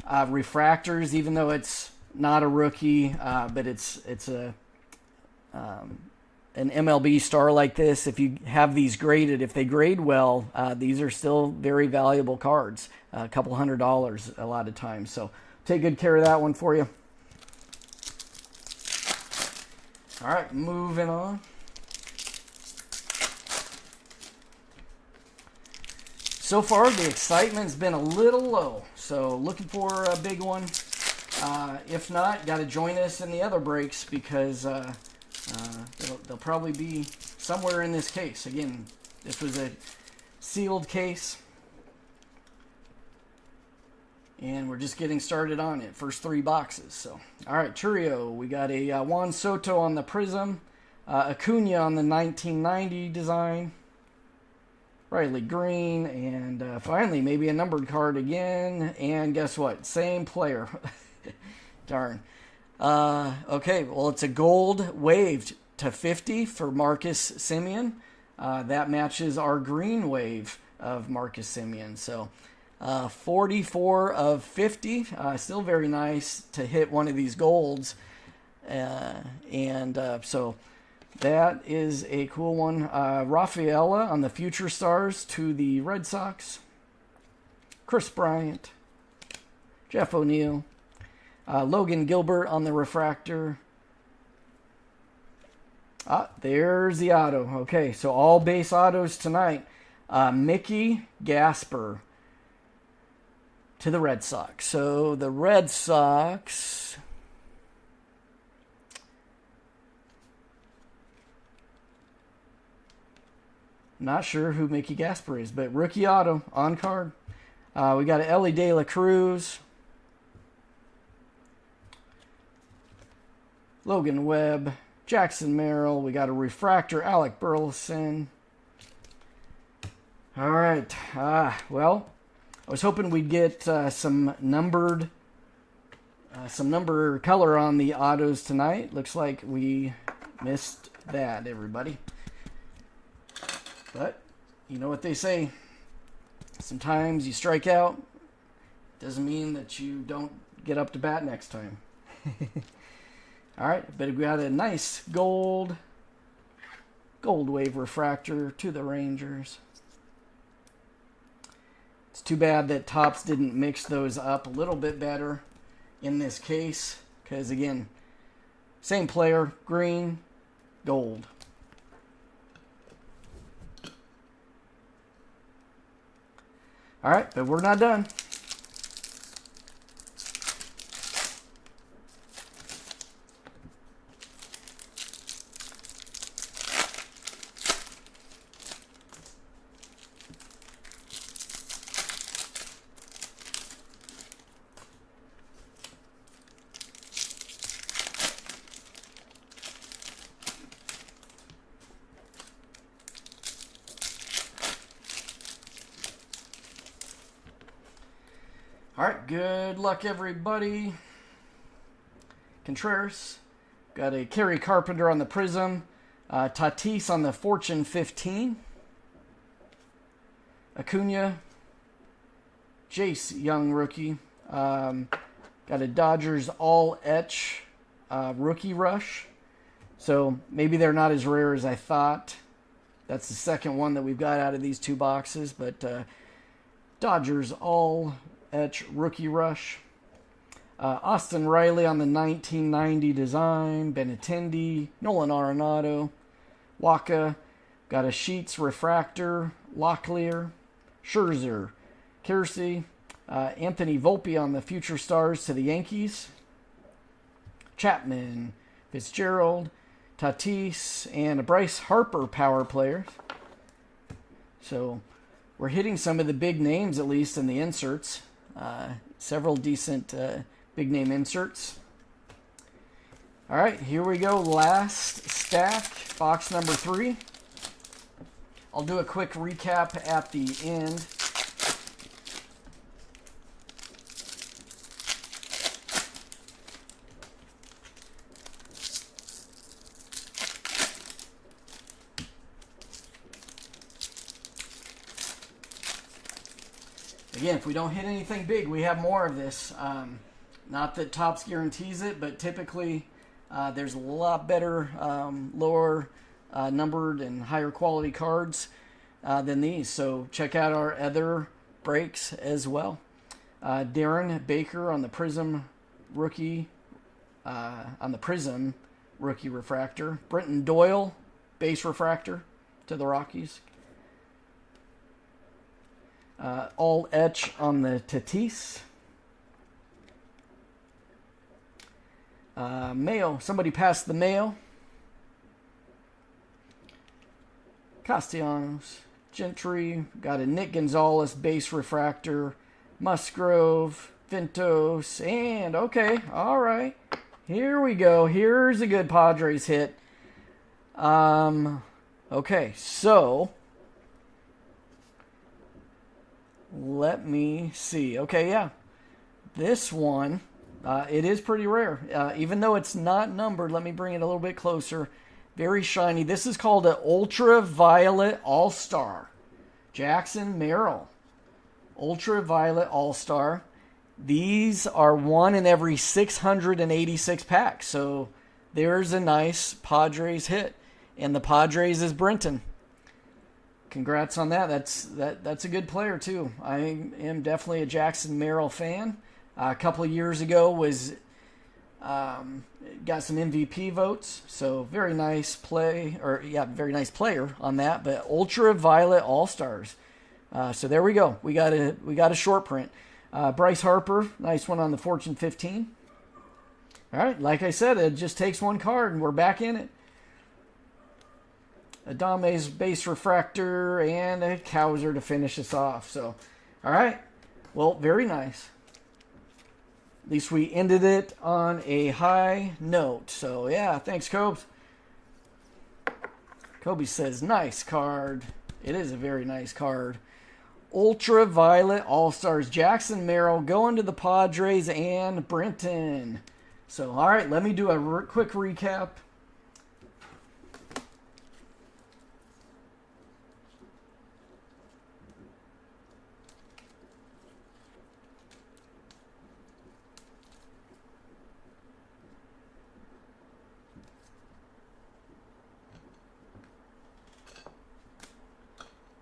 refractors, even though it's not a rookie, but it's an MLB star like this, if you have these graded, if they grade well, these are still very valuable cards. A couple $100 a lot of times. So take good care of that one for you. All right, moving on. So far, the excitement's been a little low. So looking for a big one. If not, got to join us in the other breaks because they'll probably be somewhere in this case. Again, this was a sealed case, and we're just getting started on it. First 3 boxes. So, all right, Churio. We got a Juan Soto on the Prism, Acuna on the 1990 design, Riley Green, and finally maybe a numbered card again. And guess what? Same player. Darn. Okay, well, it's a gold waved to 50 for Marcus Semien. That matches our green wave of Marcus Semien. So 44 of 50. Still very nice to hit one of these golds. So that is a cool one. Rafaela on the Future Stars to the Red Sox. Chris Bryant. Jeff O'Neill. Logan Gilbert on the refractor. There's the auto. Okay, so all base autos tonight. Mickey Gasper to the Red Sox. So the Red Sox... Not sure who Mickey Gasper is, but rookie auto on card. We got an Ellie De La Cruz. Logan Webb, Jackson Merrill. We got a refractor, Alec Burleson. All right. Well, I was hoping we'd get some number color on the autos tonight. Looks like we missed that, everybody. But you know what they say. Sometimes you strike out. Doesn't mean that you don't get up to bat next time. All right, but we got a nice gold wave refractor to the Rangers. It's too bad that Topps didn't mix those up a little bit better in this case, because again, same player, green, gold. All right, but we're not done. All right, good luck, everybody. Contreras. Got a Kerry Carpenter on the Prism. Tatis on the Fortune 15. Acuna. Jace Young rookie. Got a Dodgers all-etch rookie rush. So maybe they're not as rare as I thought. That's the second one that we've got out of these two boxes. But Dodgers all-etch rookie rush. Austin Riley on the 1990 design. Benintendi. Nolan Arenado. Waka. Got a Sheets refractor. Locklear. Scherzer. Kelsey. Anthony Volpe on the Future Stars to the Yankees. Chapman. Fitzgerald. Tatis. And a Bryce Harper power player. So we're hitting some of the big names, at least in the inserts. Several decent big name inserts. All right, here we go. Last stack, box number 3. I'll do a quick recap at the end. Again, if we don't hit anything big, we have more of this. Not that Topps guarantees it, but typically there's a lot better, lower numbered and higher quality cards than these. So check out our other breaks as well. Darren Baker on the Prism rookie, refractor. Brenton Doyle base refractor to the Rockies. All etch on the Tatis. Mayo. Somebody passed the Mayo. Castellanos. Gentry. Got a Nick Gonzalez base refractor. Musgrove. Ventos. And, okay, all right. Here we go. Here's a good Padres hit. Okay, so let me see. Okay, yeah. This one, it is pretty rare. Even though it's not numbered, let me bring it a little bit closer. Very shiny. This is called an Ultraviolet All-Star. Jackson Merrill. Ultraviolet All-Star. These are 1 in every 686 packs. So there's a nice Padres hit. And the Padres is Brenton. Congrats on that. That's a good player too. I am definitely a Jackson Merrill fan. A couple of years ago was got some MVP votes. So very nice play, very nice player on that. But Ultraviolet All Stars. So there we go. We got a short print. Bryce Harper, nice one on the Fortune 15. All right, like I said, it just takes one card and we're back in it. Adame's base refractor and a Cowser to finish us off. So, all right. Well, very nice. At least we ended it on a high note. So, yeah, thanks, Cobes. Kobe says, nice card. It is a very nice card. Ultraviolet All-Stars. Jackson Merrill going to the Padres and Brenton. So, all right, let me do a quick recap.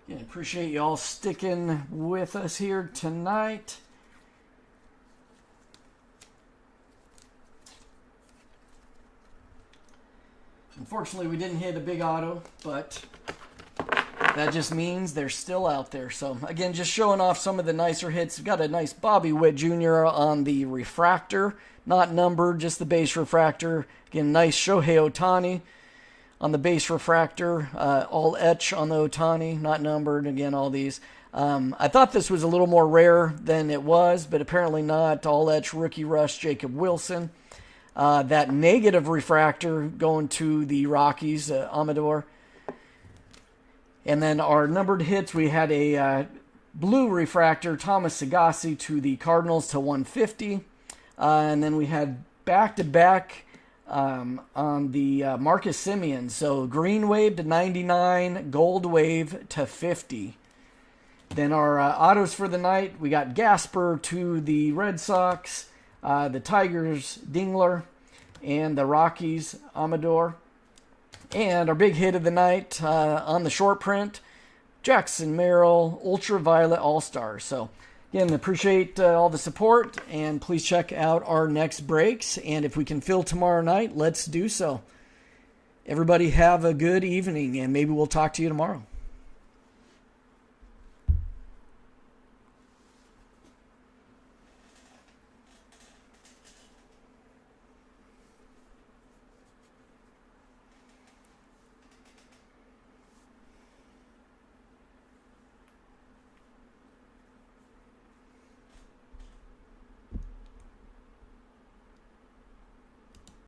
Yeah, appreciate you all sticking with us here tonight. Unfortunately, we didn't hit a big auto, but that just means they're still out there. So, again, just showing off some of the nicer hits. We've got a nice Bobby Witt Jr. on the refractor. Not numbered, just the base refractor. Again, nice Shohei Ohtani on the base refractor, all etch on the Ohtani, not numbered. Again, all these. I thought this was a little more rare than it was, but apparently not. All etch rookie rush, Jacob Wilson. That negative refractor going to the Rockies, Amador. And then our numbered hits, we had a Blue refractor, Thomas Sagassi to the Cardinals to 150. And then we had back-to-back on the Marcus Semien. So green wave to 99, gold wave to 50. Then our autos for the night, we got Gasper to the Red Sox, the Tigers, Dingler, and the Rockies, Amador. And our big hit of the night on the short print, Jackson Merrill, Ultraviolet All-Star. So, again, appreciate all the support, and please check out our next breaks. And if we can fill tomorrow night, let's do so. Everybody have a good evening, and maybe we'll talk to you tomorrow.